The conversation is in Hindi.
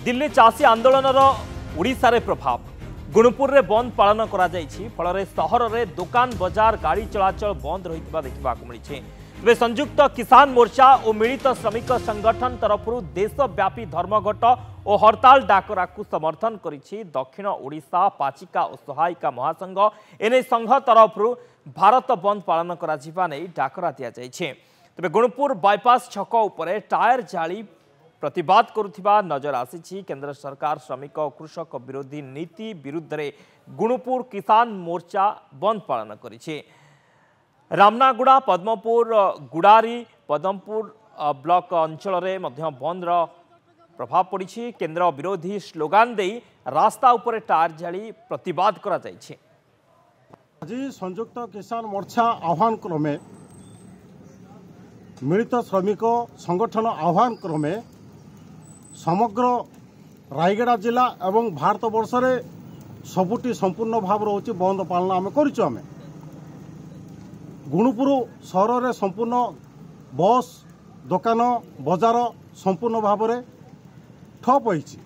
दिल्ली चाषी आंदोलन ओडिशा प्रभाव गुणुपुर में बंद पालन फल सहर में दुकान बजार गाड़ी चलाचल बंद रही देखा मिली। तेज संयुक्त किसान मोर्चा और मिलित श्रमिक संगठन तरफ देशव्यापी धर्मघट और हड़ताल डाकरा को समर्थन करिछि दक्षिण ओडिशा पाचिका और सहायिका महासंघ। एने संघ तरफ भारत बंद पालन करा नै डाकरा दिया जाइछे। तेबे गुणुपुर बाईपास छक उपरे टायर जाली प्रतिवाद करुथिबा नजर आसी। केंद्र सरकार श्रमिक और कृषक विरोधी नीति विरुद्ध रे गुणुपुर किसान मोर्चा बंद पालन करिछि। रामनागुड़ा पद्मपुर गुड़ारी पद्मपुर ब्लॉक अंचल में बंद प्रभाव पड़ी। केंद्र विरोधी स्लोगान दे रास्ता उपरे टायर जाली प्रतिवाद करा जाइछे। आज संयुक्त किसान मोर्चा आह्वान क्रमे मिलित श्रमिक संगठन आह्वान क्रमे समग्र रायगड़ा जिला एवं भारत वर्ष रे सबुटी संपूर्ण भाव रोचे बंद पालन आम करूँ। आम गुणुपुर सहर में संपूर्ण बस दुकान बजार संपूर्ण भाव में ठप होइछि।